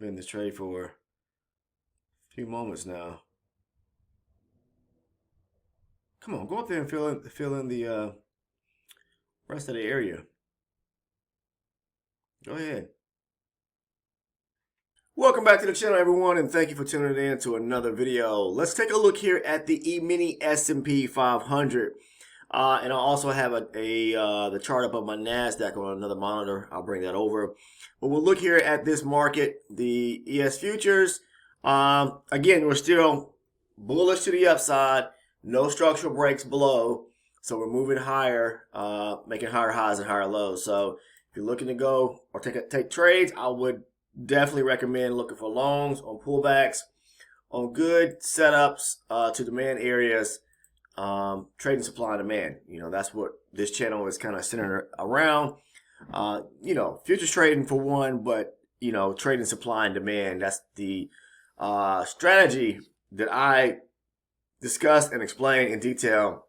been in this trade for a few moments now. Come on, go up there and fill in the rest of the area. Go ahead. Welcome back to the channel, everyone, and thank you for tuning in to another video. Let's take a look here at the E-mini S&P 500. And I also have the chart up of my Nasdaq on another monitor. I'll bring that over. But we'll look here at this market, the ES futures. Again, we're still bullish to the upside. No structural breaks below. So we're moving higher, making higher highs and higher lows. So if you're looking to go or take trades, I would definitely recommend looking for longs on pullbacks, on good setups to demand areas. Trading supply and demand. That's what this channel is kind of centered around. Futures trading for one, but trading supply and demand. That's the strategy that I discuss and explain in detail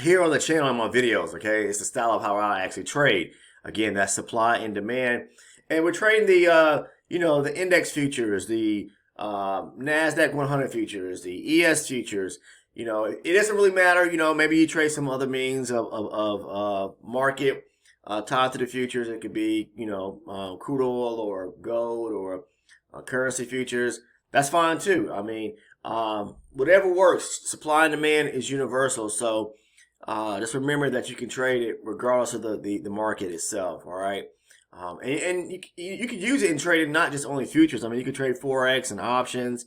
here on the channel in my videos. Okay, it's the style of how I actually trade. Again, that's supply and demand, and we're trading the the index futures, the Nasdaq 100 futures, the ES futures. It doesn't really matter. Maybe you trade some other means of market tied to the futures. It could be, crude oil or gold or currency futures. That's fine too. I mean, whatever works. Supply and demand is universal. So just remember that you can trade it regardless of the market itself. All right. And you could use it in trading, not just only futures. I mean, you could trade Forex and options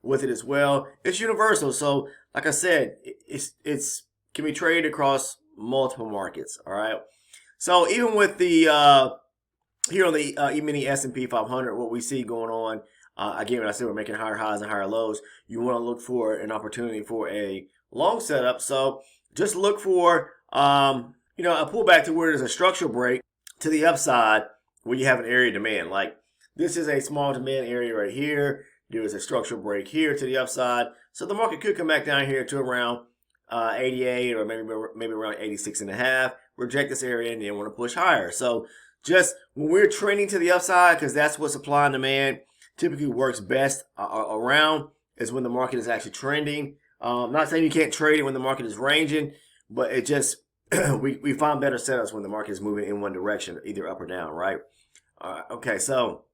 with it as well. It's universal. So like I said, it's can be traded across multiple markets. All right. So even with the here on the E-mini S&P 500, what we see going on, again, when I said we're making higher highs and higher lows, you want to look for an opportunity for a long setup. So just look for a pullback to where there's a structural break to the upside where you have an area of demand. Like this is a small demand area right here. There is a structural break here to the upside. So the market could come back down here to around 88 or maybe around 86.5. Reject this area and then want to push higher. So just when we're trending to the upside, because that's what supply and demand typically works best around, is when the market is actually trending. I'm not saying you can't trade it when the market is ranging, but it just we find better setups when the market is moving in one direction, either up or down, right? Okay, so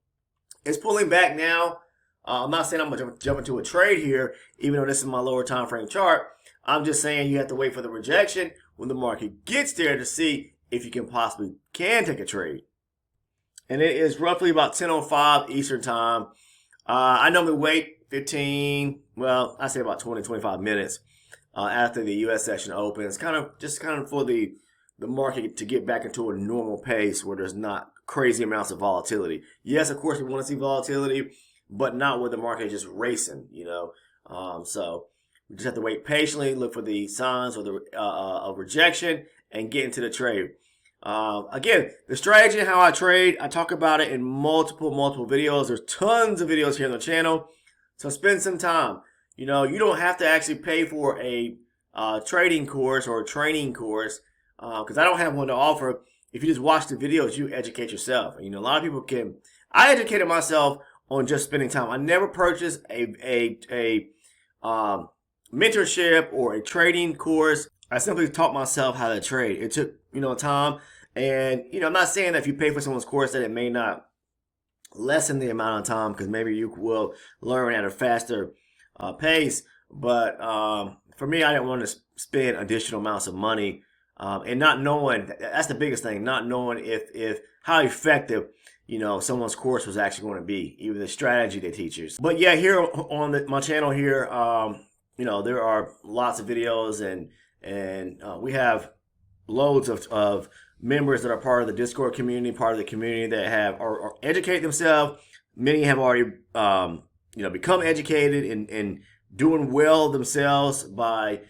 it's pulling back now. I'm not saying I'm going to jump into a trade here, even though this is my lower time frame chart. I'm just saying you have to wait for the rejection when the market gets there to see if you can take a trade. And it is roughly about 10:05 Eastern time. I normally wait 15, well, I say about 20, 25 minutes after the U.S. session opens, kind of for the market to get back into a normal pace where there's not crazy amounts of volatility. Yes, of course, we want to see volatility, but not where the market is just racing, so we just have to wait patiently, look for the signs of rejection, and get into the trade. Again, the strategy and how I trade, I talk about it in multiple videos. There's tons of videos here on the channel, so spend some time. You don't have to actually pay for a trading course or a training course, because I don't have one to offer. If you just watch the videos, you educate yourself. And, a lot of people can. I educated myself on just spending time. I never purchased a mentorship or a trading course. I simply taught myself how to trade. It took, time. And, I'm not saying that if you pay for someone's course that it may not lessen the amount of time, because maybe you will learn at a faster pace. But for me, I didn't want to spend additional amounts of money and not knowing. That's the biggest thing, not knowing if how effective someone's course was actually going to be, even the strategy they teach you. But yeah, here on my channel here, there are lots of videos, and we have loads of members that are part of the Discord community, part of the community that are educate themselves. Many have already, become educated and doing well themselves by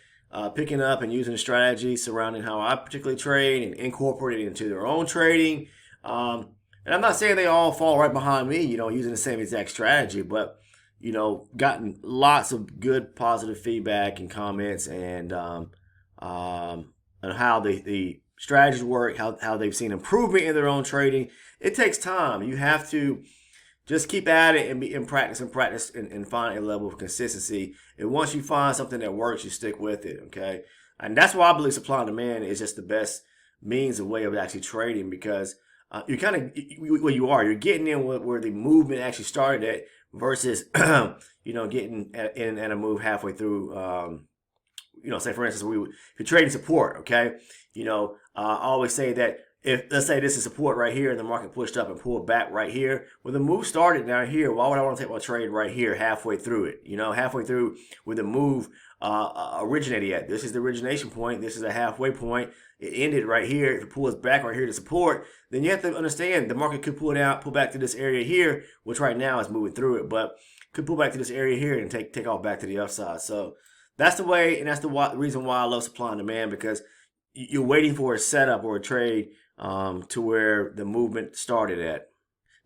picking up and using strategies surrounding how I particularly trade and incorporating it into their own trading. And I'm not saying they all fall right behind me, using the same exact strategy, but, gotten lots of good positive feedback and comments and how the strategies work, how they've seen improvement in their own trading. It takes time. You have to just keep at it and be in practice and find a level of consistency. And once you find something that works, you stick with it. Okay, and that's why I believe supply and demand is just the best means of way of actually trading, because you're kind of you're getting in where the movement actually started at versus getting in at a move halfway through. Say for instance, if you're trading support, okay, I always say that if, let's say this is support right here and the market pushed up and pulled back right here, well, the move started down here. Why would I want to take my trade right here halfway through it? Halfway through where the move originated at. This is the origination point. This is a halfway point. It ended right here. If it pulls back right here to support, then you have to understand the market could pull back to this area here, which right now is moving through it, but could pull back to this area here and take off back to the upside. So that's the way, and that's the reason why I love supply and demand, because you're waiting for a setup or a trade to where the movement started at.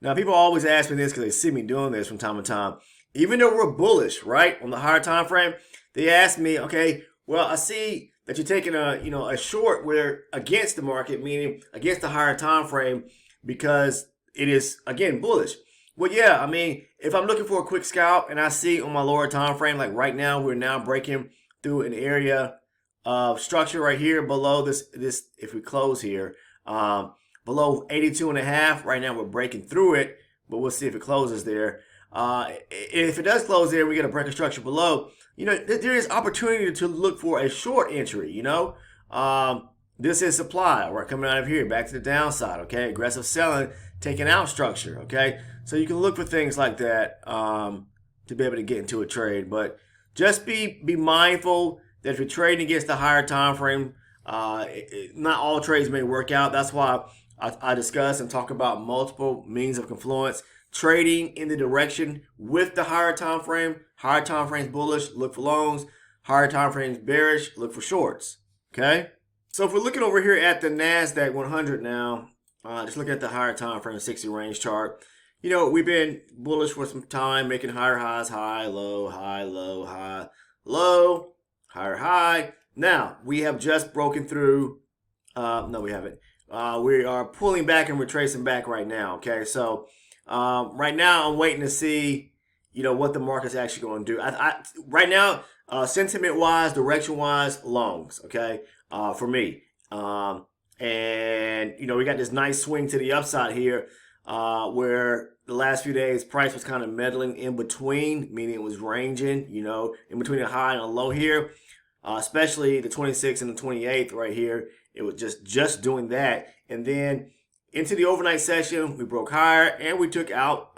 Now, people always ask me this because they see me doing this from time to time. Even though we're bullish, right, on the higher time frame, they ask me, okay, well, I see that you're taking a short where against the market, meaning against the higher time frame, because it is, again, bullish. Well, yeah, I mean, if I'm looking for a quick scalp and I see on my lower time frame, like right now, we're now breaking through an area of structure right here below this if we close here, below 82.5. Right now we're breaking through it, but we'll see if it closes there. If it does close there, we get a break of structure below. There is opportunity to look for a short entry. This is supply. We're coming out of here back to the downside. Okay, aggressive selling, taking out structure. Okay, so you can look for things like that to be able to get into a trade, but just be mindful that if you're trading against the higher time frame, not all trades may work out. That's why I discuss and talk about multiple means of confluence. Trading in the direction with the higher time frame. Higher time frames bullish, look for longs. Higher time frames bearish, look for shorts. Okay? So if we're looking over here at the Nasdaq 100 now, just looking at the higher time frame 60 range chart, we've been bullish for some time, making higher highs, high, low, high, low, high, low, higher high. Now, we have just broken through, no, we haven't. We are pulling back and retracing back right now, okay? So, right now, I'm waiting to see, what the market's actually going to do. Right now, sentiment-wise, direction-wise, longs, okay, for me. And, we got this nice swing to the upside here, where the last few days price was kind of meddling in between, meaning it was ranging, in between a high and a low here, especially the 26th and the 28th right here. It was just doing that. And then into the overnight session, we broke higher and we took out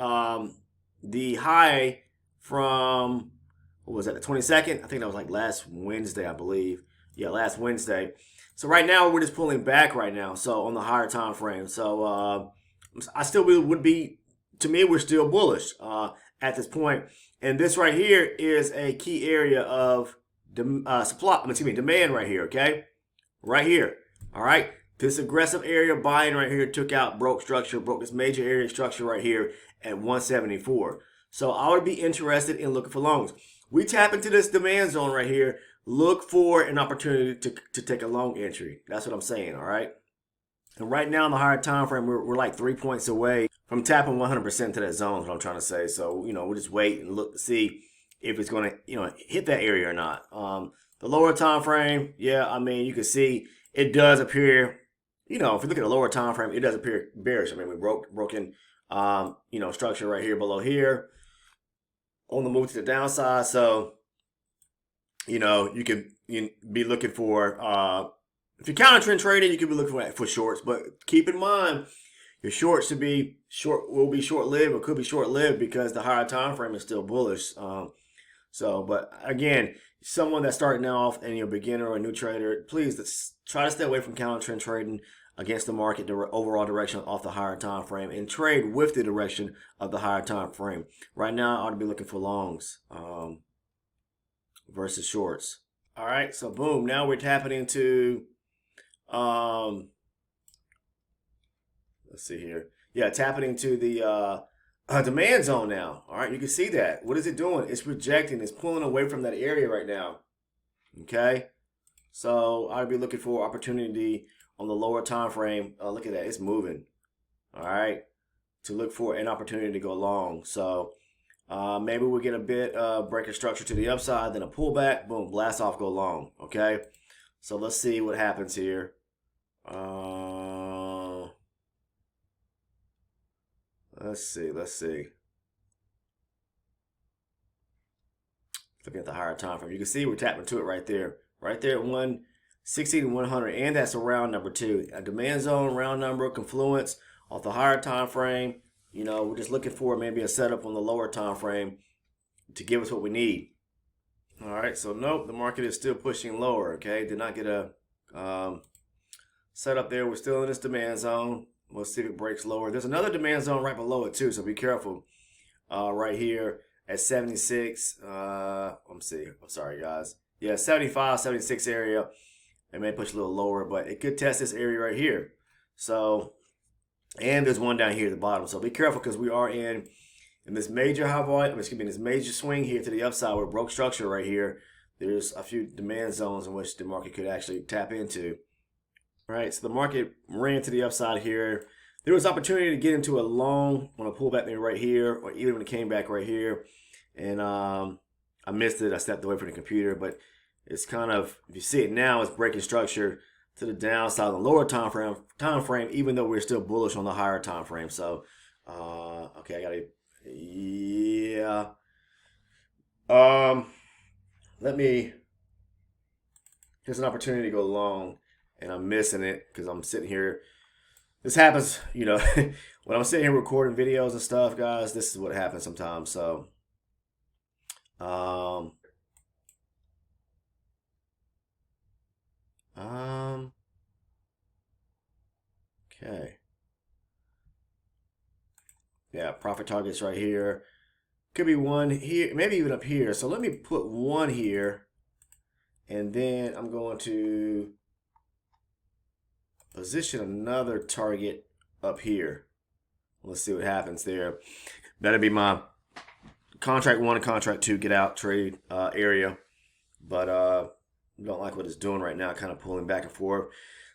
the high from, what was that, the 22nd? I think that was like last Wednesday, I believe. Yeah, last Wednesday. So right now, we're just pulling back right now, so on the higher time frame. So I still would be, to me, we're still bullish at this point. And this right here is a key area of demand right here, okay? Right here, all right? This aggressive area buying right here broke this major area structure right here at 174. So I would be interested in looking for longs. We tap into this demand zone right here. Look for an opportunity to take a long entry. That's what I'm saying, all right? And right now in the higher time frame, we're like 3 points away from tapping 100% to that zone, is what I'm trying to say. So, we'll just wait and look to see if it's going to, hit that area or not. The lower time frame, yeah, I mean, you can see it does appear, if you look at the lower time frame, it does appear bearish. I mean, we broken, structure right here below here on the move to the downside. So, you could be looking for, if you're counter trend trading, you could be looking for shorts. But keep in mind, your shorts will be short-lived or could be short-lived because the higher time frame is still bullish. But again, someone that's starting off and you're a beginner or a new trader, please try to stay away from counter trend trading against the market, the overall direction off the higher time frame, and trade with the direction of the higher time frame. Right now, I ought to be looking for longs versus shorts. All right, so boom, now we're tapping into, let's see here. Yeah, tapping into the demand zone now. All right, you can see that. What is it doing? It's rejecting. It's pulling away from that area right now. Okay, so I'd be looking for opportunity on the lower time frame. Look at that. It's moving. All right, to look for an opportunity to go long. So maybe we'll get a bit breaking structure to the upside, then a pullback, boom, blast off, go long. Okay, so let's see what happens here. Let's see. Looking at the higher time frame, you can see we're tapping to it right there at 160 to 100, and that's a round number too. A demand zone, round number, confluence off the higher time frame. You know, we're just looking for maybe a setup on the lower time frame to give us what we need. All right, so nope, the market is still pushing lower. Okay, did not get a setup there. We're still in this demand zone. We'll see if it breaks lower. There's another demand zone right below it too, so be careful. Right here at 76. I'm sorry guys. Yeah, 75, 76 area. It may push a little lower, but it could test this area right here. So, and there's one down here at the bottom. So be careful because we are in this major high volume, this major swing here to the upside. We're broke structure right here. There's a few demand zones in which the market could actually tap into. All right, so the market ran to the upside here. There was opportunity to get into a long on a pullback there right here, or even when it came back right here. And I missed it. I stepped away from the computer, but it's kind of, if you see it now, it's breaking structure to the downside on the lower time frame, even though we're still bullish on the higher time frame. So, okay, I gotta, yeah. Here's an opportunity to go long, and I'm missing it because I'm sitting here. This happens, you know, when I'm sitting here recording videos and stuff, guys, this is what happens sometimes. So, okay. Yeah, profit targets right here. Could be one here, maybe even up here. So let me put one here, and then I'm going to position another target up here. Let's see what happens there. That'll be my contract 1 and contract 2 get out trade area, but don't like what it's doing right now, kind of pulling back and forth.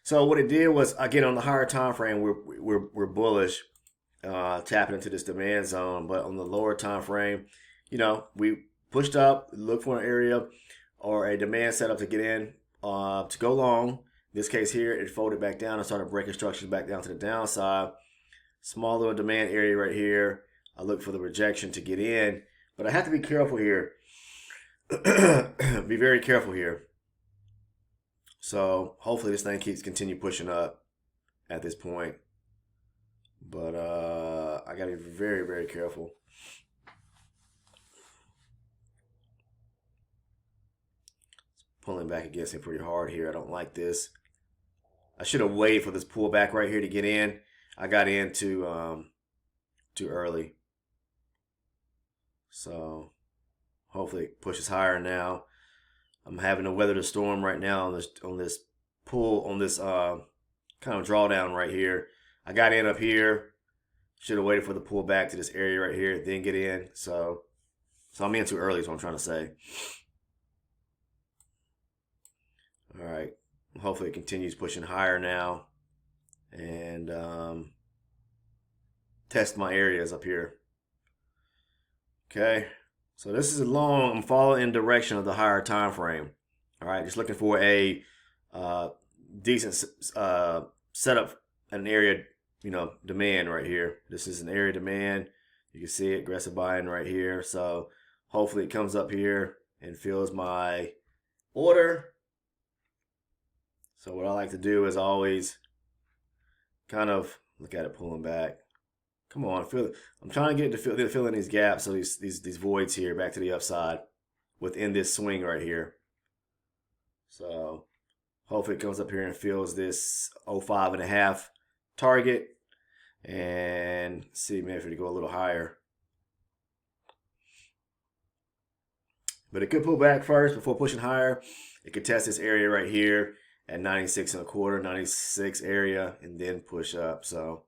So what it did was, again, on the higher time frame, we're bullish, tapping into this demand zone, but on the lower time frame, you know, we pushed up, look for an area or a demand setup to get in, to go long. In this case here, it folded back down and started breaking structures back down to the downside. Small little demand area right here. I look for the rejection to get in, but I have to be careful here. Be very careful here. So hopefully this thing continue pushing up at this point. But I gotta be very, very careful. It's pulling back against me pretty hard here. I don't like this. I should have waited for this pullback right here to get in. I got in too early. So hopefully it pushes higher now. I'm having to weather the storm right now on this kind of drawdown right here. I got in up here. Should have waited for the pullback to this area right here, then get in. So I'm in too early is what I'm trying to say. All right. Hopefully it continues pushing higher now. And test my areas up here. Okay. So this is a long, I'm following in direction of the higher time frame. All right, just looking for a decent setup at an area, you know, demand right here. This is an area demand. You can see it, aggressive buying right here. So hopefully it comes up here and fills my order. So what I like to do is always kind of look at it pulling back. Come on, feel it. I'm trying to get it to fill in these gaps, so these voids here back to the upside within this swing right here. So hopefully it comes up here and fills this 05.5 target, and see maybe if it go a little higher. But it could pull back first before pushing higher. It could test this area right here at 96.25, 96 area, and then push up. So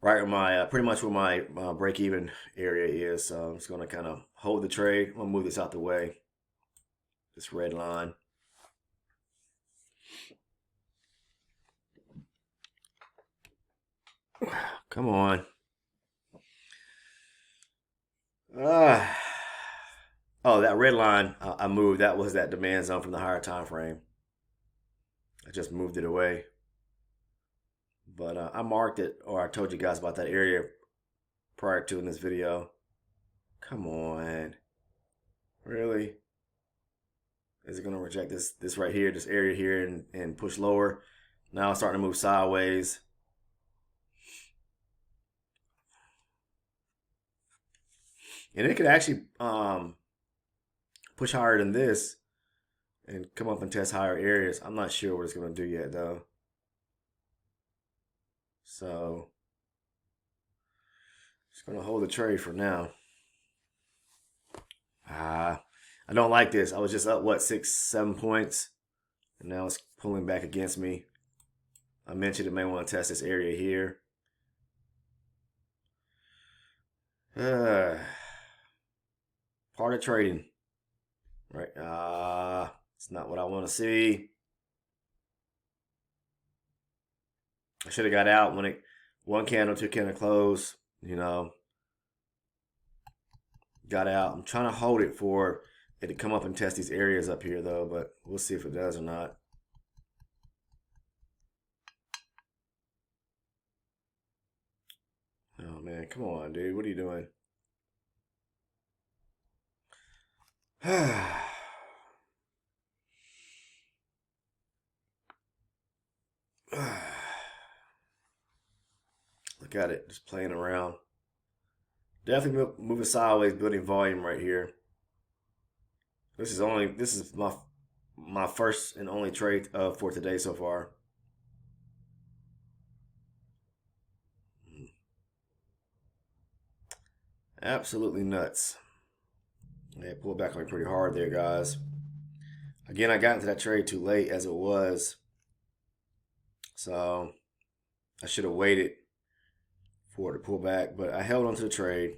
right where my pretty much where my break-even area is. So I'm just gonna kind of hold the trade. I'm gonna move this out the way. This red line. Come on. Uh, oh, that red line I moved. That was that demand zone from the higher time frame. I just moved it away. But I marked it, or I told you guys about that area prior to in this video. Come on. Really? Is it going to reject this right here, this area here, and push lower? Now it's starting to move sideways. And it could actually push higher than this and come up and test higher areas. I'm not sure what it's going to do yet, though. So, just going to hold the trade for now. I don't like this. I was just up, what, 6-7 points? And now it's pulling back against me. I mentioned it may want to test this area here. Part of trading. Right. It's not what I want to see. I should have got out when it one candle, two candle close, you know. Got out. I'm trying to hold it for it to come up and test these areas up here though, but we'll see if it does or not. Oh man, come on, dude. What are you doing? Look at it, just playing around. Definitely moving sideways, building volume right here. This is my first and only trade for today so far. Absolutely nuts. They pulled back on me pretty hard there, guys. Again, I got into that trade too late as it was. So I should have waited for it to pull back, but I held on to the trade.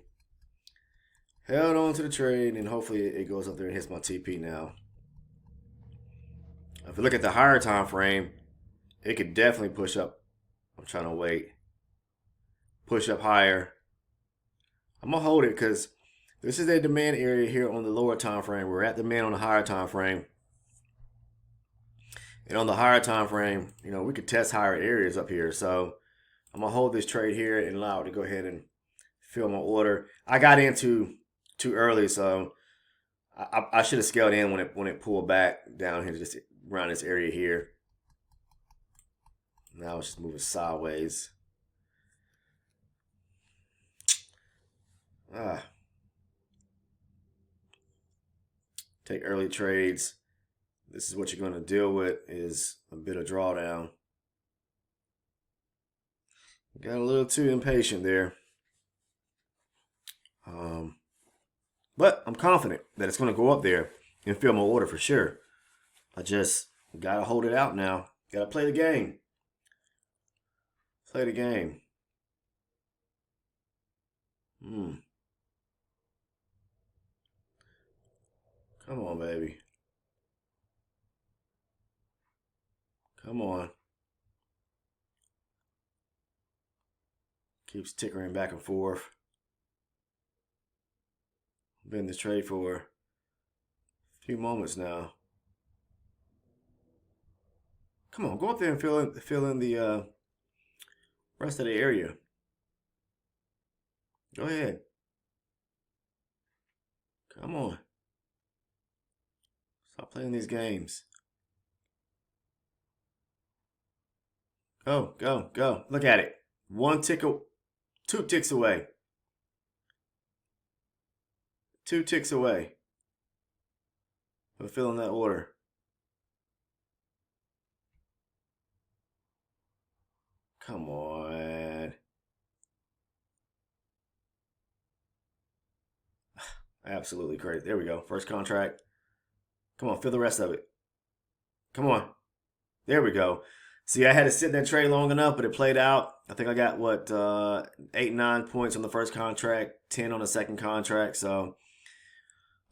Held on to the trade, and hopefully it goes up there and hits my TP now. If you look at the higher time frame, it could definitely push up. I'm trying to wait. Push up higher. I'm gonna hold it because this is a demand area here on the lower time frame. We're at demand on the higher time frame. And on the higher time frame, you know, we could test higher areas up here. So I'm gonna hold this trade here and allow it to go ahead and fill my order. I got into too early, so I should have scaled in when it pulled back down here, just around this area here. Now it's just moving sideways. Take early trades. This is what you're going to deal with, is a bit of drawdown. Got a little too impatient there. But I'm confident that it's going to go up there and fill my order for sure. I just got to hold it out now. Got to play the game. Play the game. Come on, baby. Come on. Keeps tickering back and forth. Been in this trade for a few moments now. Come on, go up there and fill in the rest of the area. Go ahead. Come on. Stop playing these games. Go, go, go. Look at it. 2 ticks away. 2 ticks away. Fulfilling that order. Come on. Absolutely crazy. There we go. First contract. Come on, fill the rest of it. Come on. There we go. See, I had to sit in that trade long enough, but it played out. I think I got, what, 8, 9 points on the first contract, 10 on the second contract. So,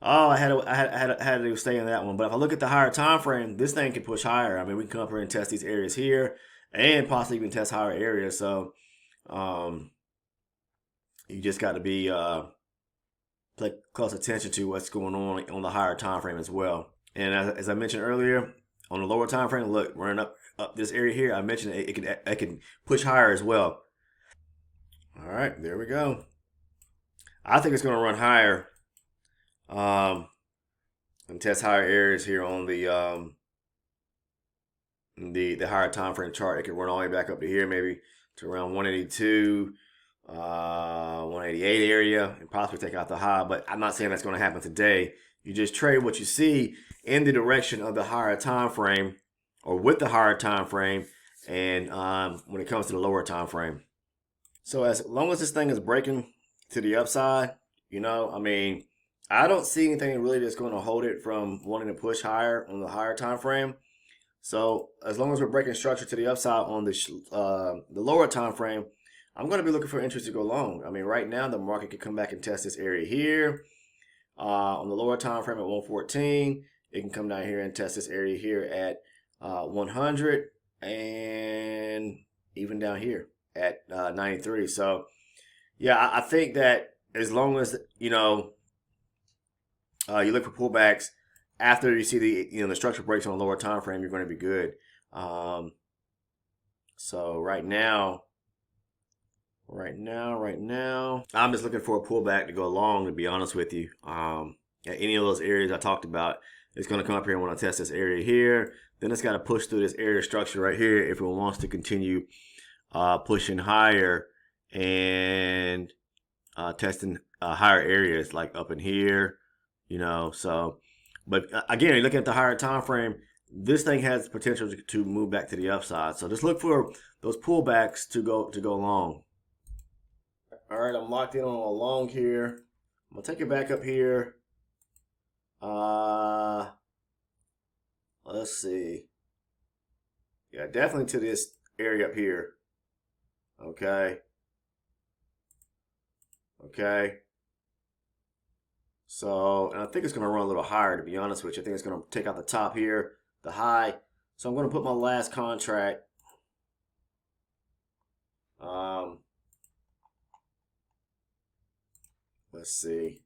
I had to stay in that one. But if I look at the higher time frame, this thing can push higher. I mean, we can come up here and test these areas here and possibly even test higher areas. So, you just got to be pay close attention to what's going on the higher time frame as well. And as I mentioned earlier, on the lower time frame, look, running up this area here, I mentioned it can push higher as well. All right, there we go. I think it's going to run higher and test higher areas here on the higher time frame chart. It can run all the way back up to here, maybe to around 182, 188 area, and possibly take out the high. But I'm not saying that's going to happen today. You just trade what you see in the direction of the higher time frame, or with the higher time frame, and when it comes to the lower time frame. So as long as this thing is breaking to the upside, you know, I mean, I don't see anything really that's going to hold it from wanting to push higher on the higher time frame. So as long as we're breaking structure to the upside on the lower time frame, I'm going to be looking for interest to go long. I mean, right now the market could come back and test this area here on the lower time frame at 114. It can come down here and test this area here at 100, and even down here at 93. So yeah, I think that as long as you look for pullbacks after you see the structure breaks on a lower time frame, you're going to be good. So right now, I'm just looking for a pullback to go long, to be honest with you. At any of those areas I talked about, it's going to come up here and want to test this area here. Then it's got to push through this area structure right here if it wants to continue pushing higher and testing higher areas like up in here, So, but again, looking at the higher time frame, this thing has potential to move back to the upside. So just look for those pullbacks to go long. All right, I'm locked in on a long here. I'm gonna take it back up here. Let's see. Yeah, definitely to this area up here. Okay. So, and I think it's going to run a little higher, to be honest with you. I think it's going to take out the top here, the high. So I'm going to put my last contract. Let's see.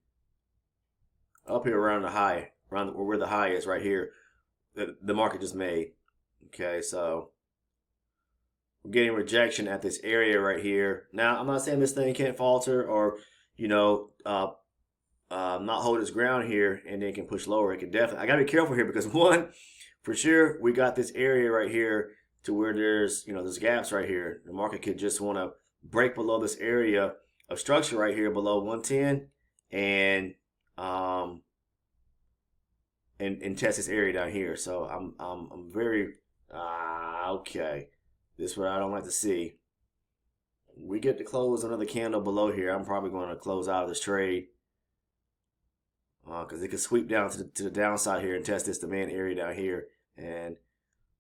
Up here around the high, around where the high is right here, the market just made. Okay, so we're getting rejection at this area right here. Now, I'm not saying this thing can't falter or, not hold its ground here and then can push lower. It can definitely. I gotta be careful here because one, for sure, we got this area right here to where there's there's gaps right here. The market could just want to break below this area of structure right here below 110 and test this area down here. So I'm very okay. This is what I don't like to see. We get to close another candle below here. I'm probably going to close out of this trade. Because it could sweep down to the downside here and test this demand area down here. And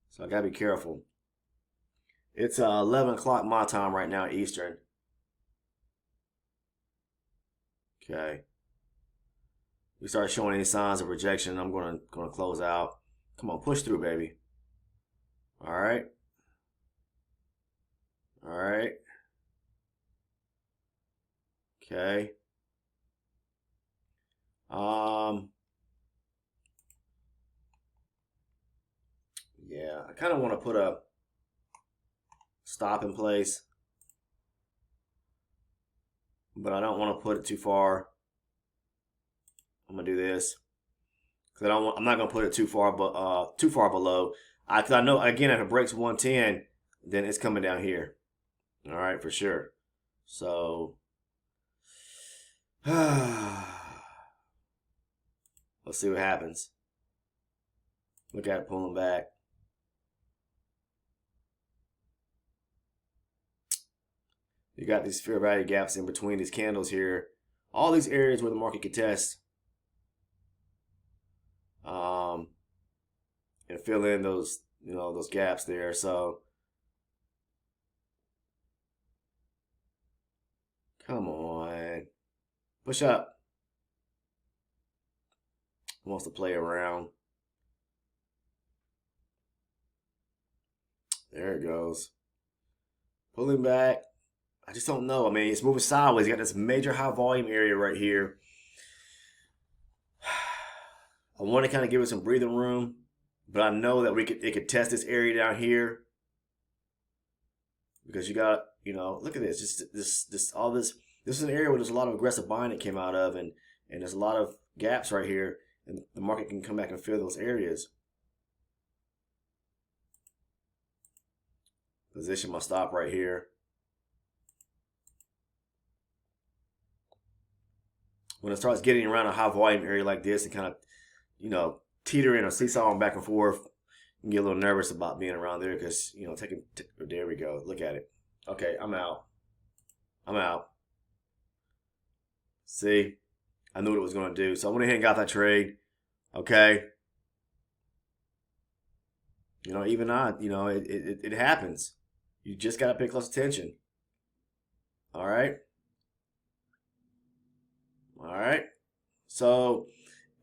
so I got to be careful. It's 11 o'clock my time right now, Eastern. Okay. We start showing any signs of rejection, I'm going to close out. Come on, push through, baby. All right. Okay. Yeah, I kind of want to put a stop in place, but I don't want to put it too far. I'm gonna do this because I'm not gonna put it too far below. Because I know again if it breaks 110, then it's coming down here. All right, for sure. So let's see what happens. Look at it pulling back. You got these fair value gaps in between these candles here. All these areas where the market could test and fill in those those gaps there. So come on, push up. Wants to play around. There it goes. Pulling back. I just don't know. I mean, it's moving sideways. You got this major high volume area right here. I want to kind of give it some breathing room, but I know that it could test this area down here, because you got, look at this, just this all this. This is an area where there's a lot of aggressive buying that came out of, and there's a lot of gaps right here, and the market can come back and fill those areas. Position my stop right here. When it starts getting around a high volume area like this and kind of, teetering or seesawing back and forth, you can get a little nervous about being around there because, there we go. Look at it. Okay, I'm out. I'm out. See, I knew what it was going to do. So I went ahead and got that trade. Okay. Even it happens. You just got to pay close attention. All right. All right. So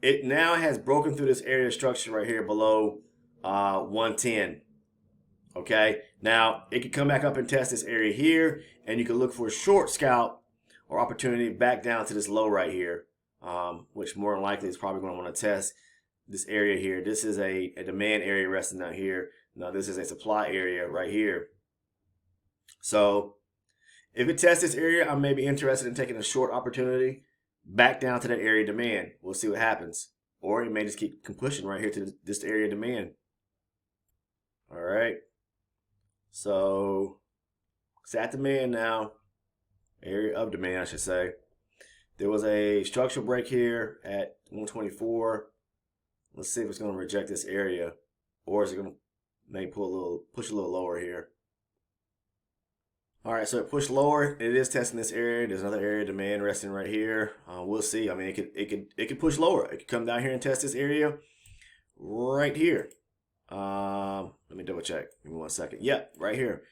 it now has broken through this area of structure right here below 110. Okay. Now it could come back up and test this area here, and you can look for a short scalp or opportunity back down to this low right here, which more than likely is probably going to want to test this area here. This is a demand area resting down here. Now this is a supply area right here. So if it tests this area, I may be interested in taking a short opportunity back down to that area demand. We'll see what happens. Or it may just keep pushing right here to this area demand. All right. So it's at demand now. Area of demand, I should say. There was a structural break here at 124. Let's see if it's going to reject this area, or is it going to maybe push a little lower here. All right, so it pushed lower. It is testing this area. There's another area of demand resting right here. We'll see. I mean, it could push lower. It could come down here and test this area right here. Let me double check. Give me 1 second. Yep, right here.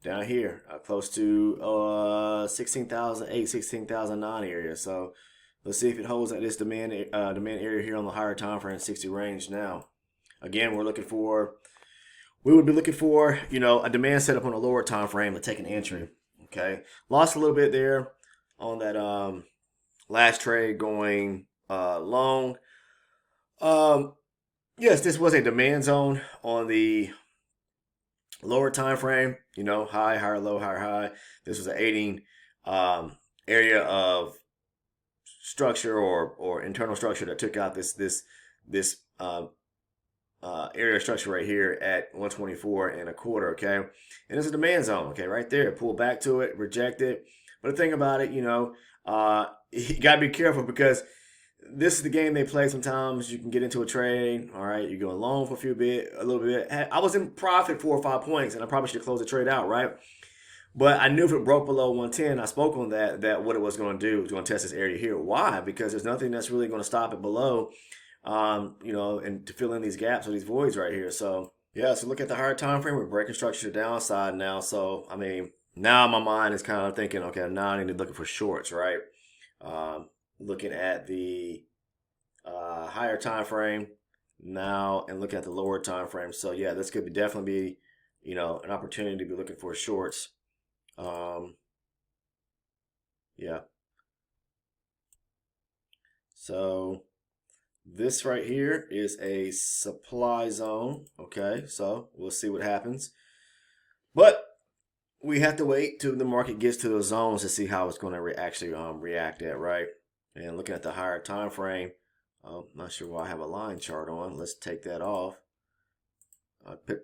Down here, close to 16,008, 16,009 area. So let's see if it holds at this demand area here on the higher time frame 60 range. Now, again, we would be looking for a demand setup on a lower time frame to take an entry. Okay, lost a little bit there on that last trade going long. Yes, this was a demand zone on the lower time frame, high, higher, low, higher, high. This was an aiding area of structure or internal structure that took out this area of structure right here at 124.25. Okay, and it's a demand zone. Okay, right there, pull back to it, reject it. But the thing about it, you gotta be careful, because this is the game they play. Sometimes you can get into a trade. All right, you go long for a little bit. I was in profit 4 or 5 points, and I probably should have closed the trade out, right? But I knew if it broke below 110, I spoke on that what it was going to do. It was going to test this area here. Why? Because there's nothing that's really going to stop it below, and to fill in these gaps or these voids right here. So yeah, so look at the higher time frame. We're breaking structure to the downside now. So I mean, now my mind is kind of thinking, okay, now I need to be looking for shorts, right? Looking at the higher time frame now and looking at the lower time frame. So yeah, this could definitely be, an opportunity to be looking for shorts. Yeah. So this right here is a supply zone. Okay, so we'll see what happens. But we have to wait till the market gets to those zones to see how it's going to actually react at, right? And looking at the higher time frame, I'm not sure why I have a line chart on. Let's take that off.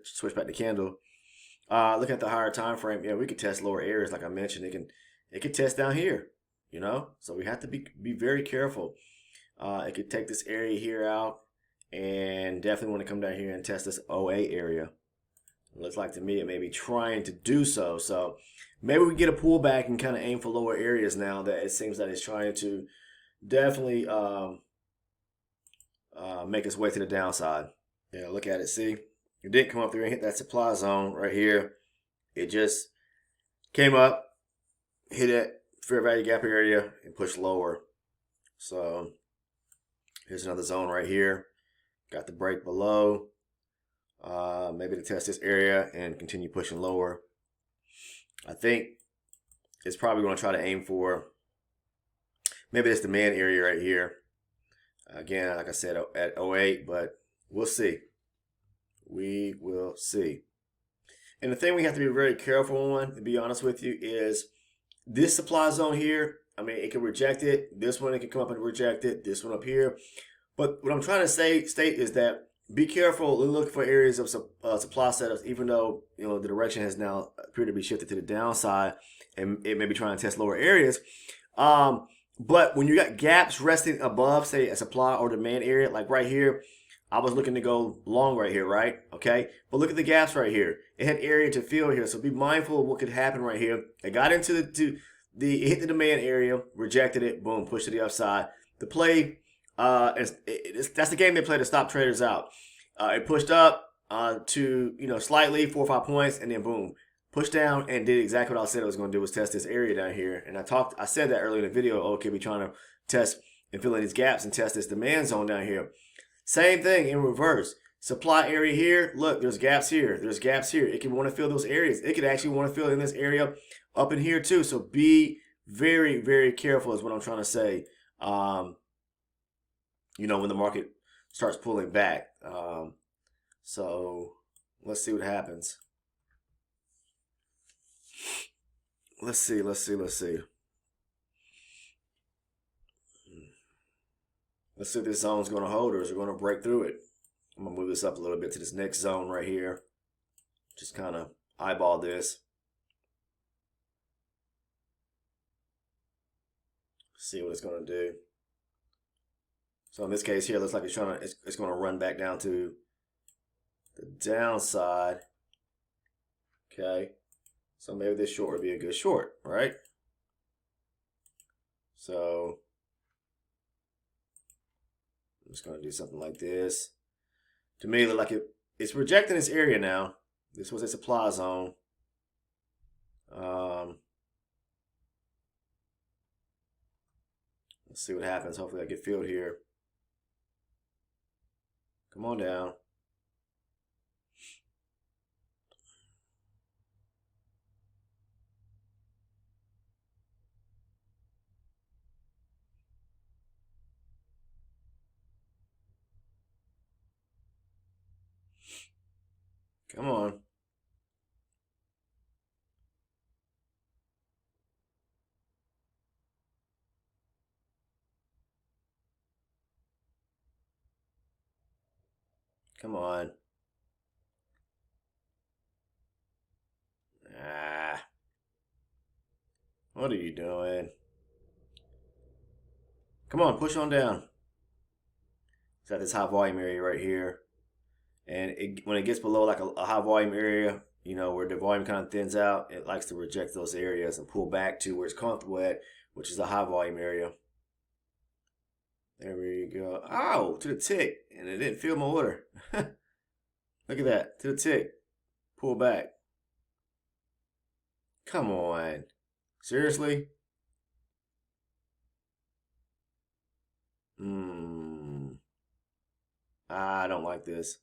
Switch back to candle. Looking at the higher time frame, yeah, we could test lower areas like I mentioned. It can test down here, So we have to be very careful. It could take this area here out, and definitely want to come down here and test this OA area. It looks like to me it may be trying to do so. So maybe we get a pullback and kind of aim for lower areas now that it seems that it's trying to definitely make its way to the downside. Yeah, look at it. See, it didn't come up there and hit that supply zone right here. It just came up, hit that fair value gap area, and pushed lower. So here's another zone right here. Got the break below. Maybe to test this area and continue pushing lower. I think it's probably going to try to aim for maybe this demand area right here. Again, like I said, at 08, but we'll see. We will see. And the thing we have to be very careful on, to be honest with you, is this supply zone here. I mean, it can reject it. This one, it can come up and reject it. This one up here. But what I'm trying to state is that be careful and look for areas of supply setups, even though the direction has now appeared to be shifted to the downside, and it may be trying to test lower areas. But when you got gaps resting above, say, a supply or demand area, like right here, I was looking to go long right here, right? Okay, but look at the gaps right here. It had area to fill here, so be mindful of what could happen right here. It got into it hit the demand area, rejected it, boom, pushed to the upside. The play, that's the game they play to stop traders out. It pushed up to slightly 4 or 5 points, and then boom, pushed down and did exactly what I said it was going to do, was test this area down here. And I said that earlier in the video. Okay, we're trying to test and fill in these gaps and test this demand zone down here. Same thing in reverse. Supply area here. Look, there's gaps here. There's gaps here. It can want to fill those areas. It could actually want to fill in this area up in here too. So be very, very careful is what I'm trying to say. When the market starts pulling back. So let's see what happens. Let's see. Let's see if this zone's going to hold or is it going to break through it. I'm going to move this up a little bit to this next zone right here. Just kind of eyeball this. See what it's going to do. So in this case here, it looks like it's going to run back down to the downside. Okay. So maybe this short would be a good short, right? So I'm just going to do something like this. To me, it looks like it's rejecting this area now. This was a supply zone. Let's see what happens. Hopefully I get filled here. Come on down. Come on. Come on. What are you doing? Come on, push on down. It's got this high volume area right here. And when it gets below like a high volume area, where the volume kind of thins out, it likes to reject those areas and pull back to where it's comfortable at, which is a high volume area. There we go. Ow, to the tick. And it didn't fill my order. Look at that. To the tick. Pull back. Come on. Seriously? I don't like this.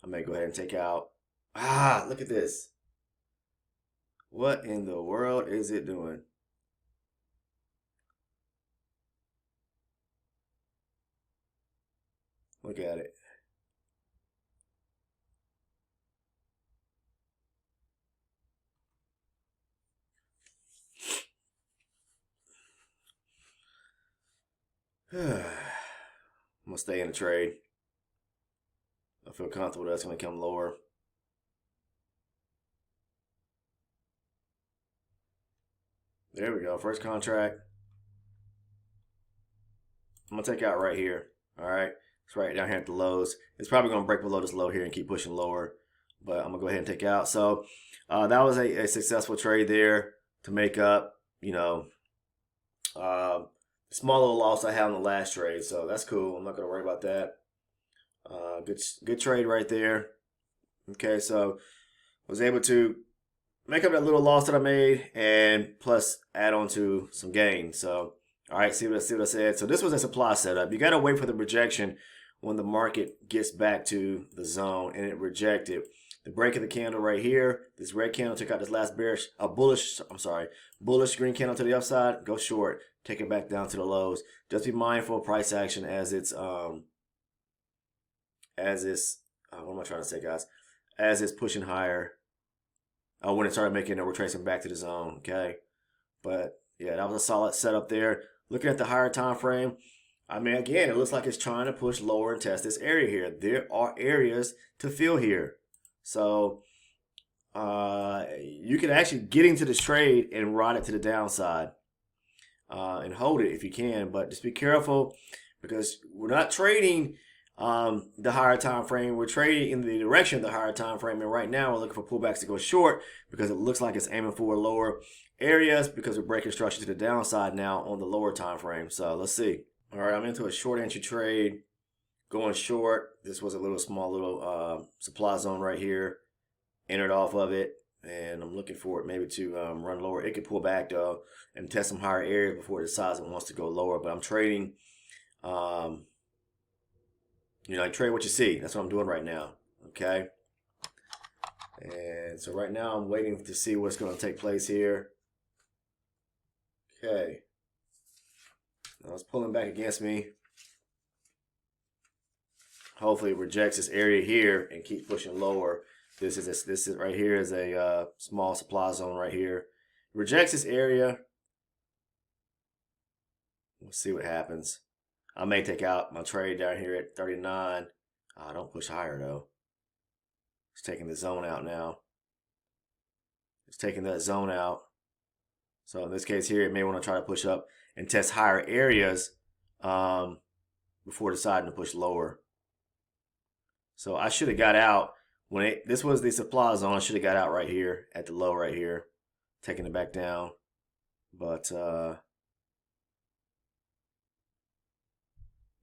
I may go ahead and take out. Look at this. What in the world is it doing? Look at it. I'm going to stay in the trade. I feel comfortable that's going to come lower. There we go. First contract. I'm going to take out right here. All right. It's right down here at the lows. It's probably going to break below this low here and keep pushing lower. But I'm going to go ahead and take out. So that was a successful trade there to make up, small little loss I had on the last trade. So that's cool. I'm not going to worry about that. Good trade right there. Okay, so was able to make up that little loss that I made and plus add on to some gain. So, all right, see what I said. So this was a supply setup. You got to wait for the rejection when the market gets back to the zone and it rejected. The break of the candle right here. This red candle took out this last bearish, bullish green candle to the upside. Go short. Take it back down to the lows. Just be mindful of price action as it's what am I trying to say, guys? As it's pushing higher. When it started making a retracement back to the zone. Okay, but yeah, that was a solid setup there. Looking at the higher time frame. I mean, again, it looks like it's trying to push lower and test this area here. There are areas to fill here. So you can actually get into this trade and ride it to the downside and hold it if you can. But just be careful because we're not trading the higher time frame. We're trading in the direction of the higher time frame. And right now we're looking for pullbacks to go short because it looks like it's aiming for lower areas because we're breaking structure to the downside now on the lower time frame. So let's see. All right, I'm into a short entry trade, going short. This was a small little supply zone right here. Entered off of it, and I'm looking for it maybe to run lower. It could pull back though and test some higher areas before it decides it wants to go lower. But I'm trading, I trade what you see. That's what I'm doing right now. Okay, and so right now I'm waiting to see what's going to take place here. Okay. Now it's pulling back against me. Hopefully it rejects this area here and keeps pushing lower. This is right here is a small supply zone right here. Rejects this area. We'll see what happens. I may take out my trade down here at 39. Don't push higher though. It's taking the zone out now. It's taking that zone out. So in this case here, it may want to try to push up and test higher areas before deciding to push lower. So I should have got out when this was the supply zone. I should have got out right here at the low right here, taking it back down. But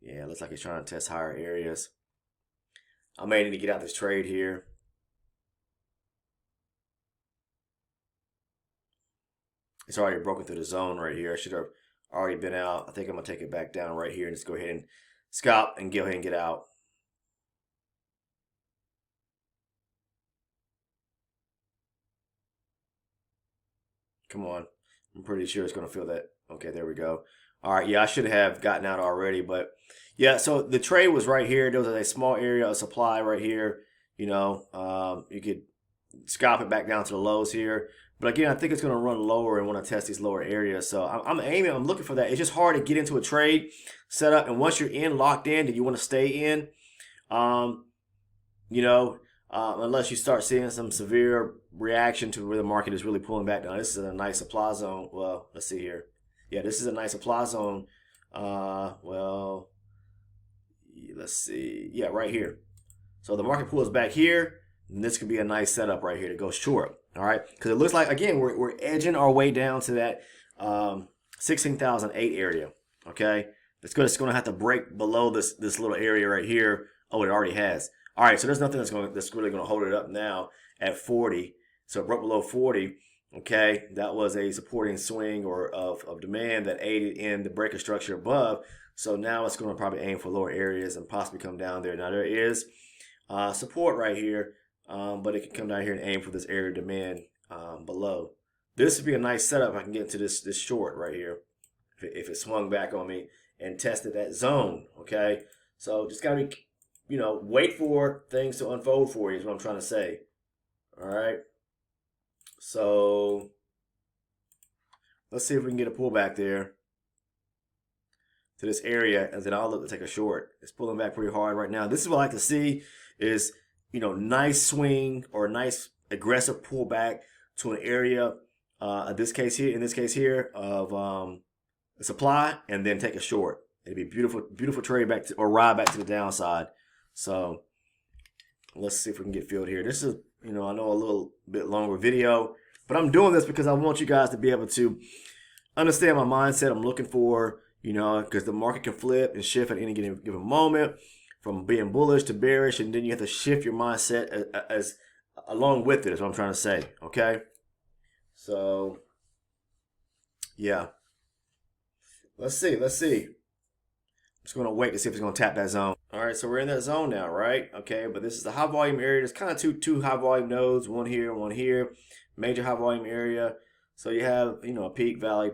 yeah, it looks like it's trying to test higher areas. I may need to get out this trade here. It's already broken through the zone right here. I should have already been out. I think I'm going to take it back down right here and just go ahead and scalp and go ahead and get out. Come on. I'm pretty sure it's going to feel that. Okay, there we go. All right, yeah, I should have gotten out already. But, yeah, so the trade was right here. There was a small area of supply right here. You could scalp it back down to the lows here. But again, I think it's going to run lower and want to test these lower areas. So I'm looking for that. It's just hard to get into a trade setup. And once you're locked in, do you want to stay in? Unless you start seeing some severe reaction to where the market is really pulling back down. This is a nice supply zone. Well, let's see here. Yeah, this is a nice supply zone. Let's see. Yeah, right here. So the market pulls back here. And this could be a nice setup right here to go short. All right, because it looks like, again, we're edging our way down to that 16,008 area. Okay, it's going to have to break below this little area right here. Oh, it already has. All right, so there's nothing that's really going to hold it up now at 40. So it broke below 40. Okay, that was a supporting swing of demand that aided in the breaker structure above. So now it's going to probably aim for lower areas and possibly come down there. Now there is support right here. But it can come down here and aim for this area of demand below. This would be a nice setup. I can get into this short right here if it swung back on me and tested that zone. Okay, so just gotta be, wait for things to unfold for you is what I'm trying to say. All right, so let's see if we can get a pullback there to this area, and then I'll look to take a short. It's pulling back pretty hard right now. This is what I like to see is, nice swing or a nice aggressive pullback to an area, in this case here of supply, and then take a short. It'd be beautiful, beautiful trade back to, or ride back to the downside. So let's see if we can get filled here. This is, I know a little bit longer video, but I'm doing this because I want you guys to be able to understand my mindset. I'm looking for, because the market can flip and shift at any given moment, from being bullish to bearish, and then you have to shift your mindset as along with it, is what I'm trying to say. Okay, so yeah, let's see. Just going to wait to see if it's going to tap that zone. All right, so we're in that zone now, right? Okay, but this is the high volume area. There's kind of two high volume nodes, one here, major high volume area. So you have, a peak, valley.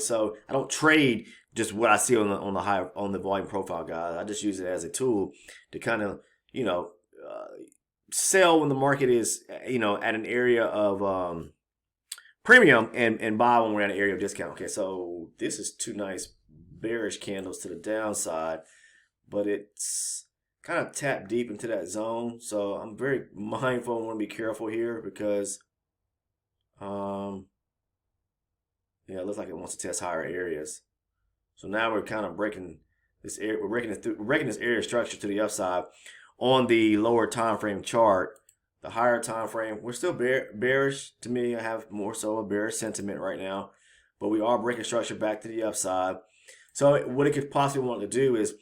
So I don't trade just what I see on the volume profile, guys. I just use it as a tool to kind of, sell when the market is, at an area of premium and buy when we're at an area of discount. Okay, so this is two nice bearish candles to the downside, but it's kind of tapped deep into that zone. So I'm very mindful and want to be careful here because, yeah, it looks like it wants to test higher areas. So now we're kind of breaking this area. We're breaking this area structure to the upside on the lower time frame chart. The higher time frame, we're still bearish. To me, I have more so a bearish sentiment right now, but we are breaking structure back to the upside. So what it could possibly want to do is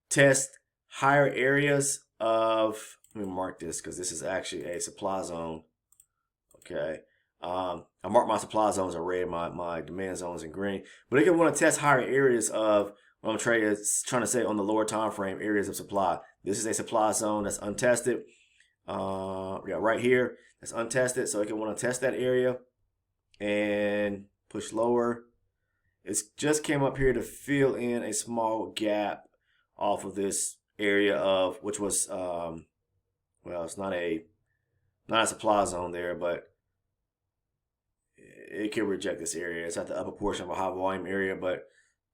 test higher areas of, let me mark this because this is actually a supply zone. Okay. I mark my supply zones in red, my demand zones in green. But it could want to test higher areas of what I'm trying to say on the lower time frame areas of supply. This is a supply zone that's untested. Yeah, right here, that's untested. So it can want to test that area and push lower. It's just came up here to fill in a small gap off of this area of which was well, it's not a supply zone there, but it can reject this area. It's at the upper portion of a high volume area, but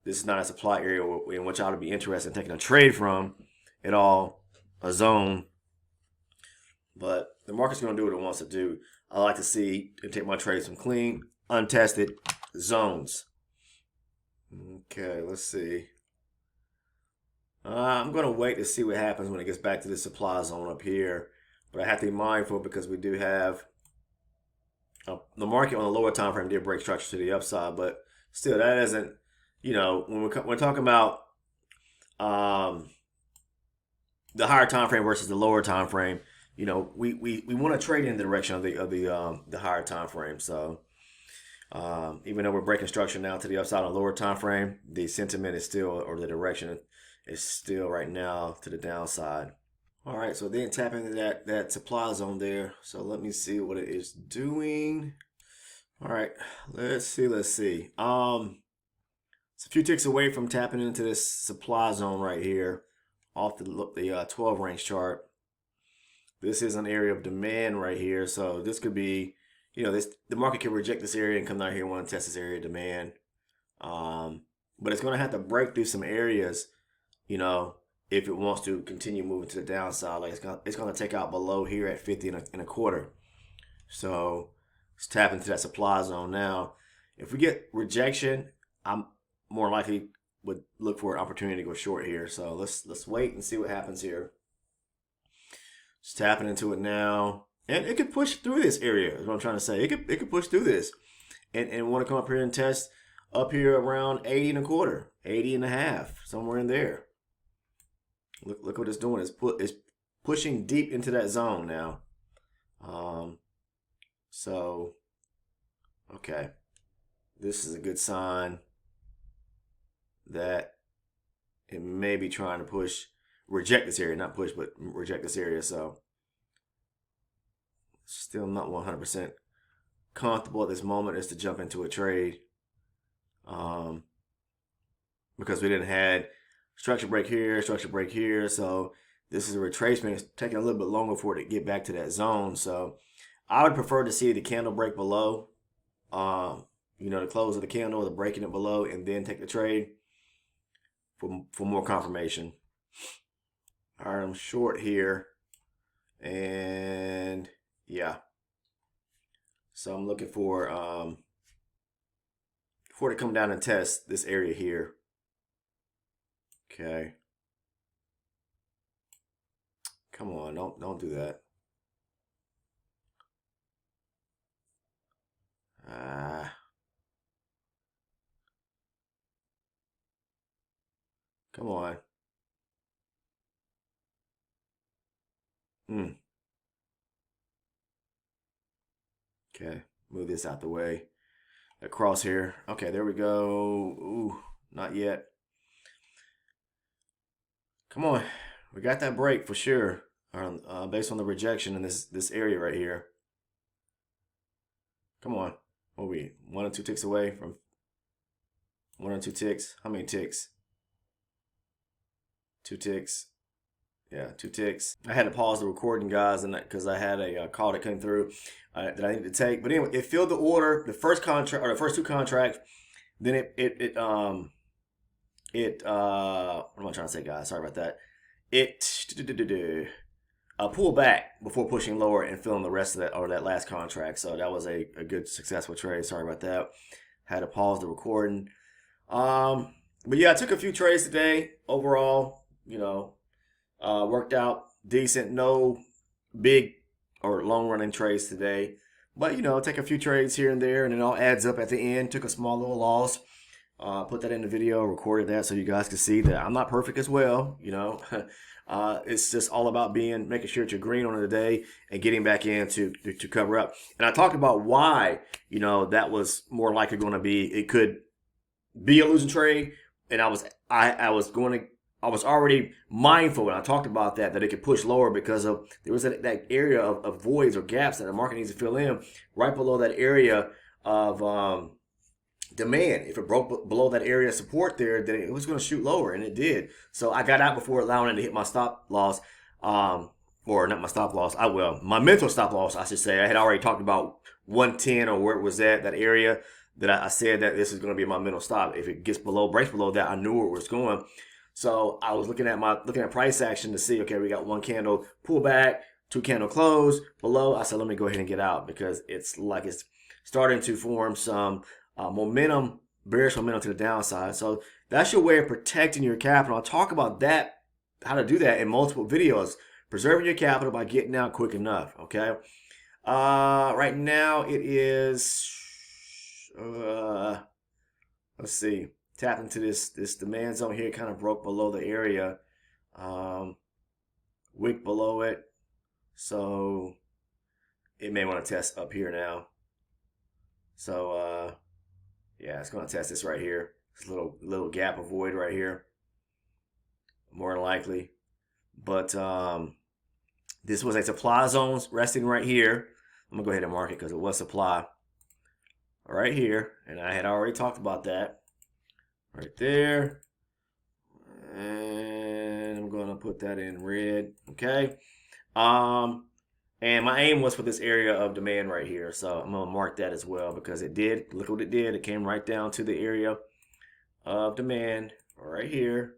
this is not a supply area in which I would be interested in taking a trade from at all, a zone. But the market's going to do what it wants to do. I like to see and take my trades from clean, untested zones. Okay, let's see. I'm going to wait to see what happens when it gets back to the supply zone up here. But I have to be mindful because we do have the market on the lower time frame did break structure to the upside, but still that isn't, when we're talking about the higher time frame versus the lower time frame, we want to trade in the direction of the higher time frame. So even though we're breaking structure now to the upside on the lower time frame, the sentiment is still, or the direction is still right now to the downside. All right, so then tap into that supply zone there. So let me see what it is doing. All right, let's see. It's a few ticks away from tapping into this supply zone right here off the 12 range chart. This is an area of demand right here. So this could be, the market could reject this area and come down here and want to test this area of demand. But it's going to have to break through some areas, if it wants to continue moving to the downside. Like it's going to take out below here at 50 and a quarter. So let's tap into that supply zone now. If we get rejection, I'm more likely would look for an opportunity to go short here. So let's wait and see what happens here. Just tapping into it now. And it could push through this area, is what I'm trying to say. It could push through this and want to come up here and test up here around 80 and a quarter, 80 and a half, somewhere in there. Look what it's doing. It's pushing deep into that zone now. So, okay. This is a good sign that it may be trying to reject this area, not push, but reject this area. So, still not 100% comfortable at this moment as to jump into a trade. Because we didn't had structure break here, so this is a retracement. It's taking a little bit longer for it to get back to that zone. So I would prefer to see the candle break below, the close of the candle, the breaking it below, and then take the trade for more confirmation. All right, I'm short here, and yeah. So I'm looking for it to come down and test this area here. Okay. Come on, don't do that. Come on. Okay, move this out the way. That cross here. Okay, there we go. Ooh, not yet. Come on. We got that break for sure. Based on the rejection in this area right here. Come on. What are we? 1 or 2 ticks away from 1 or 2 ticks. How many ticks? 2 ticks. Yeah, 2 ticks. I had to pause the recording, guys, and because I had a call that came through that I needed to take. But anyway, it filled the order, the first contract or the first 2 contracts. Then what am I trying to say, guys? Sorry about that. It pulled back before pushing lower and filling the rest of that, or that last contract. So that was a good successful trade. Sorry about that. Had to pause the recording. But yeah, I took a few trades today. Overall, worked out decent. No big or long running trades today. But take a few trades here and there, and it all adds up at the end. Took a small little loss. Put that in the video, recorded that so you guys can see that I'm not perfect as well. It's just all about making sure that you're green on the day and getting back in to cover up. And I talked about why, that was more likely going to be, it could be a losing trade. And I was already mindful when I talked about that it could push lower because of, there was that area of voids or gaps that the market needs to fill in right below that area of, demand. If it broke below that area of support there, then it was going to shoot lower, and it did. So I got out before allowing it to hit my stop loss, or not my stop loss. My mental stop loss, I should say. I had already talked about 110 or where it was at, that area that I said that this is going to be my mental stop. If it breaks below that, I knew where it was going. So I was looking at price action to see, okay, we got 1 candle pull back, 2 candle close below. I said, let me go ahead and get out because it's like it's starting to form some bearish momentum to the downside. So that's your way of protecting your capital. I'll talk about that, how to do that in multiple videos. Preserving your capital by getting out quick enough, okay? Right now it is, let's see, tap into this demand zone here. It kind of broke below the area, wick below it. So it may want to test up here now. So, yeah, it's going to test this right here. This little gap of void right here. More than likely. But this was a supply zone resting right here. I'm going to go ahead and mark it because it was supply. Right here. And I had already talked about that. Right there. And I'm going to put that in red. Okay. And my aim was for this area of demand right here. So I'm going to mark that as well because it did. Look what it did. It came right down to the area of demand right here.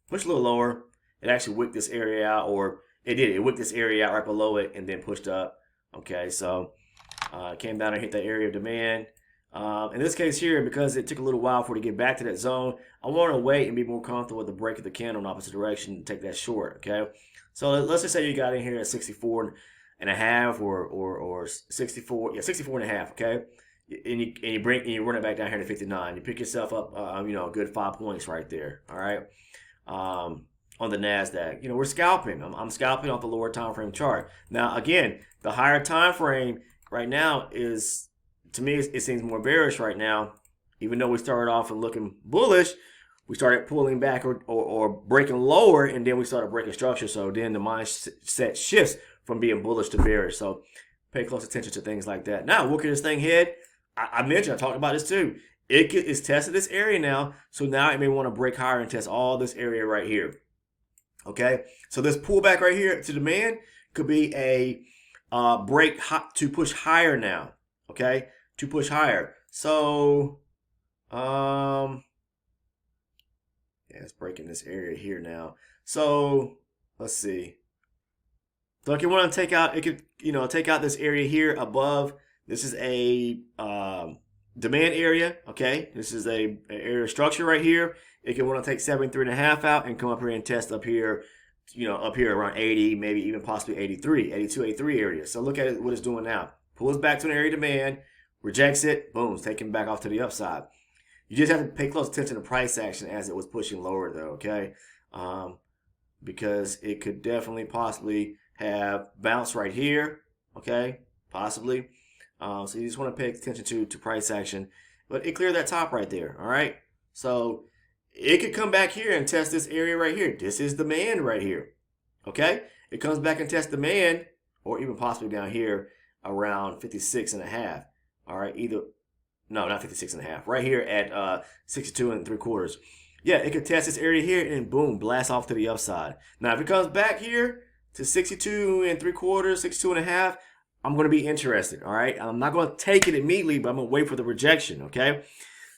Pushed a little lower. It actually wicked this area out, or it did. It wicked this area out right below it and then pushed up. Okay, so it came down and hit that area of demand. In this case here, because it took a little while for it to get back to that zone, I want to wait and be more comfortable with the break of the candle in opposite direction and take that short. Okay, so let's just say you got in here at 64 and a half or 64, yeah, 64 and a half, okay? And you run it back down here to 59. You pick yourself up, a good 5 points right there, all right? On the Nasdaq, we're scalping. I'm scalping off the lower time frame chart. Now, again, the higher time frame right now is, to me, it seems more bearish right now. Even though we started off and looking bullish, we started pulling back or breaking lower, and then we started breaking structure. So then the mindset shifts from being bullish to bearish. So pay close attention to things like that. Now, look at this thing head. I talked about this too. It's tested this area now. So now it may want to break higher and test all this area right here. Okay. So this pullback right here to demand could be a break to push higher now. Okay. To push higher. So, yeah, it's breaking this area here now. So let's see. So if you want to take out, it could, take out this area here above. This is a demand area, okay? This is a area of structure right here. It could want to take 73.5 out and come up here and test up here, up here around 80, maybe even possibly 83, 82, 83 area. So look at it, what it's doing now. Pulls back to an area of demand, rejects it, boom, it's taking back off to the upside. You just have to pay close attention to price action as it was pushing lower though, okay? Because it could definitely possibly have bounce right here, okay, possibly. So you just want to pay attention to price action, but it cleared that top right there, all right. So it could come back here and test this area right here. This is demand right here. Okay? It comes back and tests demand, or even possibly down here around 56.5. All right, no, not 56.5. Right here at 62 3/4. Yeah, it could test this area here and boom, blast off to the upside. Now, if it comes back here to 62 3/4, 62.5, I'm going to be interested. All right, I'm not going to take it immediately, but I'm going to wait for the rejection. Okay,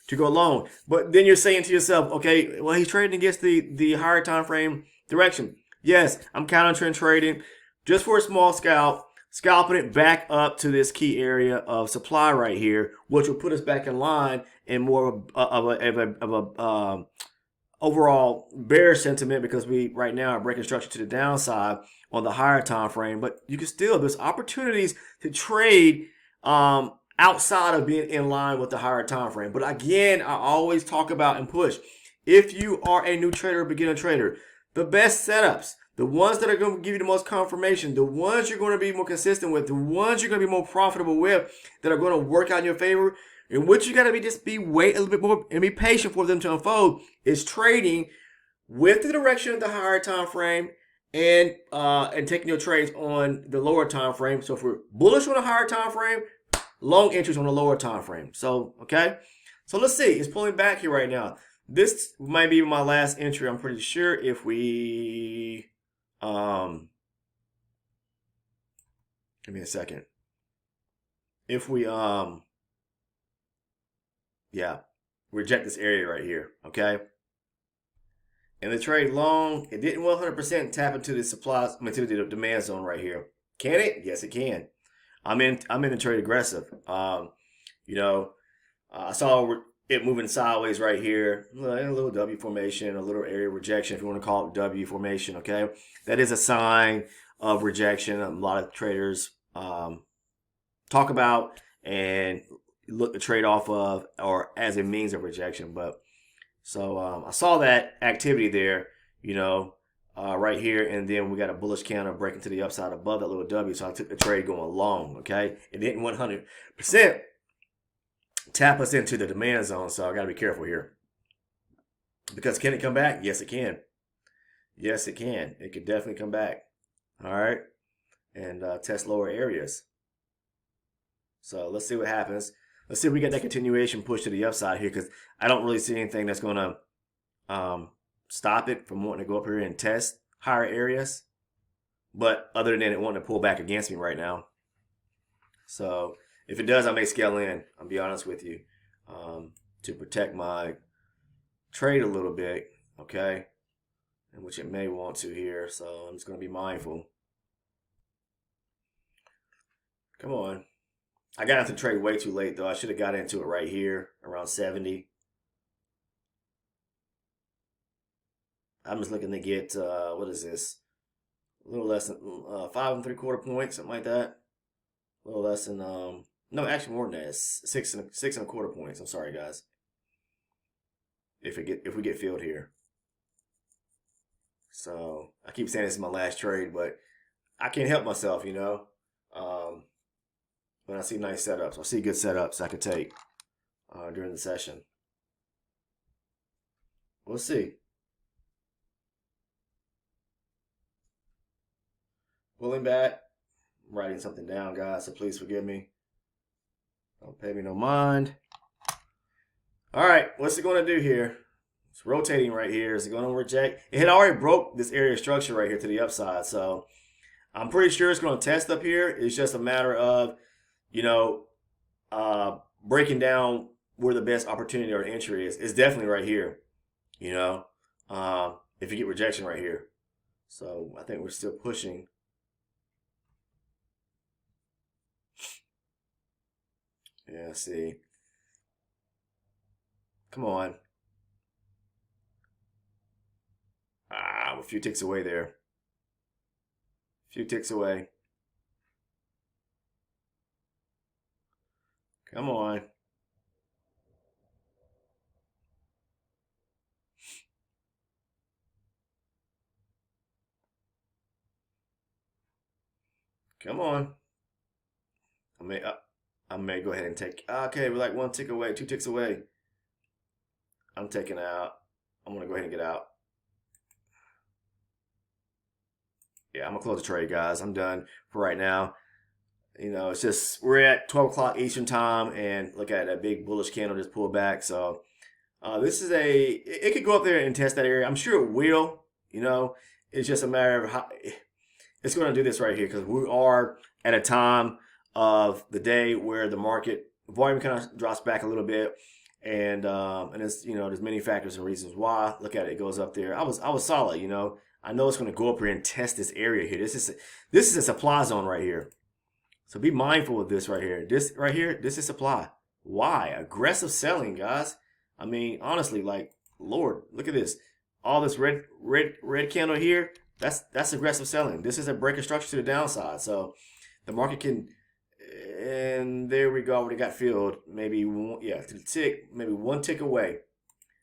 to go long. But then you're saying to yourself, okay, well, he's trading against the higher time frame direction. Yes, I'm counter trend trading just for a small scalp, scalping it back up to this key area of supply right here, which will put us back in line in more of a overall bearish sentiment, because we right now are breaking structure to the downside on the higher time frame. But you can still, there's opportunities to trade outside of being in line with the higher time frame. But again, I always talk about and push, if you are a new trader or beginner trader, the best setups, the ones that are going to give you the most confirmation, the ones you're going to be more consistent with, the ones you're going to be more profitable with, that are going to work out in your favor, and what you got to wait a little bit more and be patient for them to unfold, is trading with the direction of the higher time frame and taking your trades on the lower time frame. So if we're bullish on the higher time frame, long interest on the lower time frame. So, okay. So let's see. It's pulling back here right now. This might be my last entry, I'm pretty sure. If we give me a second. If we reject this area right here, okay? And the trade long, it didn't 100% tap into the supply, into the demand zone right here. Can it? Yes, it can. I'm in the trade aggressive. I saw it moving sideways right here, a little W formation, a little area rejection, if you want to call it W formation. Okay, that is a sign of rejection. A lot of traders talk about and look to trade off of, or as a means of rejection. But so I saw that activity there, right here, and then we got a bullish candle breaking to the upside above that little W. So I took the trade going long. Okay, it didn't 100% tap us into the demand zone, so I got to be careful here. Because can it come back? Yes, it can. Yes, it can. It could definitely come back. All right, and test lower areas. So let's see what happens. Let's see if we get that continuation push to the upside here, because I don't really see anything that's going to stop it from wanting to go up here and test higher areas. But other than it wanting to pull back against me right now. So if it does, I may scale in, I'll be honest with you, to protect my trade a little bit, okay? And which it may want to here, so I'm just going to be mindful. Come on. I got into the trade way too late, though. I should have got into it right here, around 70. I'm just looking to get, what is this? A little less than 5 3/4 points, something like that. A little less than, no, actually more than that. It's 6 1/4 points. I'm sorry, guys. If we get filled here. So I keep saying this is my last trade, but I can't help myself, when I see nice setups, I see good setups I could take during the session. We'll see. Pulling back. I'm writing something down, guys, so please forgive me. Don't pay me no mind. All right, what's it going to do here? It's rotating right here. Is it going to reject? It had already broke this area of structure right here to the upside, so I'm pretty sure it's going to test up here. It's just a matter of, breaking down where the best opportunity or entry is. It's definitely right here, if you get rejection right here. So I think we're still pushing. Yeah, see. Come on. A few ticks away there. A few ticks away. Come on. Come on. I may go ahead and take. Okay, we're like 1 tick away, 2 ticks away. I'm taking out I'm going to go ahead and get out. Yeah, I'm going to close the trade, guys. I'm done for right now. You know, it's just, we're at 12 o'clock Eastern time, and look at that big bullish candle just pulled back. So this is it could go up there and test that area. I'm sure it will. You know, it's just a matter of how it's going to do this right here, because we are at a time of the day where the market volume kind of drops back a little bit, and it's, you know, there's many factors and reasons why. Look at it, it goes up there. I was solid. You know, I know it's going to go up here and test this area here. This is a supply zone right here. So be mindful of this right here. This right here, this is supply. Why? Aggressive selling, guys. I mean, honestly, like, Lord, look at this. All this red candle here, that's aggressive selling. This is a break of structure to the downside. So the market can, and there we go. We got filled. Maybe one, yeah, to the tick, maybe one tick away.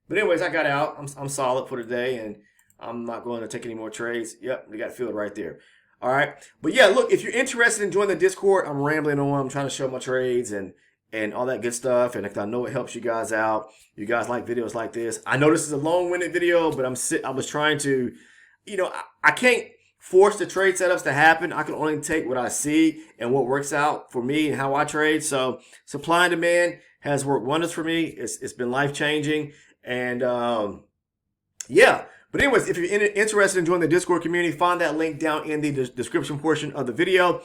But anyways, I got out. I'm solid for today, and I'm not going to take any more trades. Yep, we got filled right there. All right. But yeah, look, if you're interested in joining the Discord, I'm rambling on. I'm trying to show my trades and all that good stuff. And if I know it helps you guys out, you guys like videos like this. I know this is a long-winded video, but I was trying to, you know, I can't force the trade setups to happen. I can only take what I see and what works out for me and how I trade. So supply and demand has worked wonders for me. It's been life-changing. And yeah. But anyways, if you're interested in joining the Discord community, find that link down in the description portion of the video.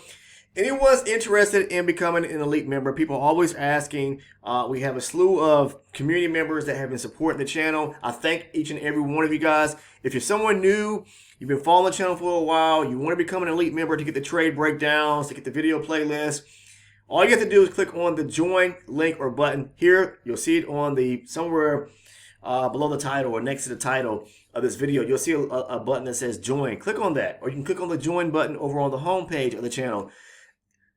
Anyone's interested in becoming an elite member, people are always asking. We have a slew of community members that have been supporting the channel. I thank each and every one of you guys. If you're someone new, you've been following the channel for a while, you want to become an elite member to get the trade breakdowns, to get the video playlist, all you have to do is click on the join link or button here. You'll see it on the somewhere below the title or next to the title of this video. You'll see a button that says join. Click on that, or you can click on the join button over on the home page of the channel.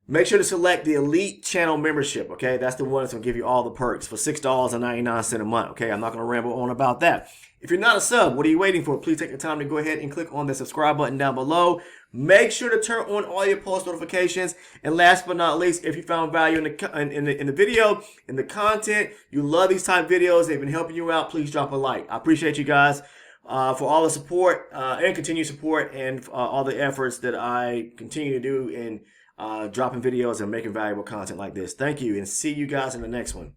Make sure to select the elite channel membership. Okay, that's the one that's going to give you all the perks for $6.99 a month. Okay, I'm not going to ramble on about that. If you're not a sub, what are you waiting for? Please take the time to go ahead and click on the subscribe button down below. Make sure to turn on all your post notifications. And last but not least, if you found value in the video, in the content, you love these type videos, they've been helping you out, please drop a like. I appreciate you guys for all the support and continued support, and all the efforts that I continue to do in dropping videos and making valuable content like this. Thank you, and see you guys in the next one.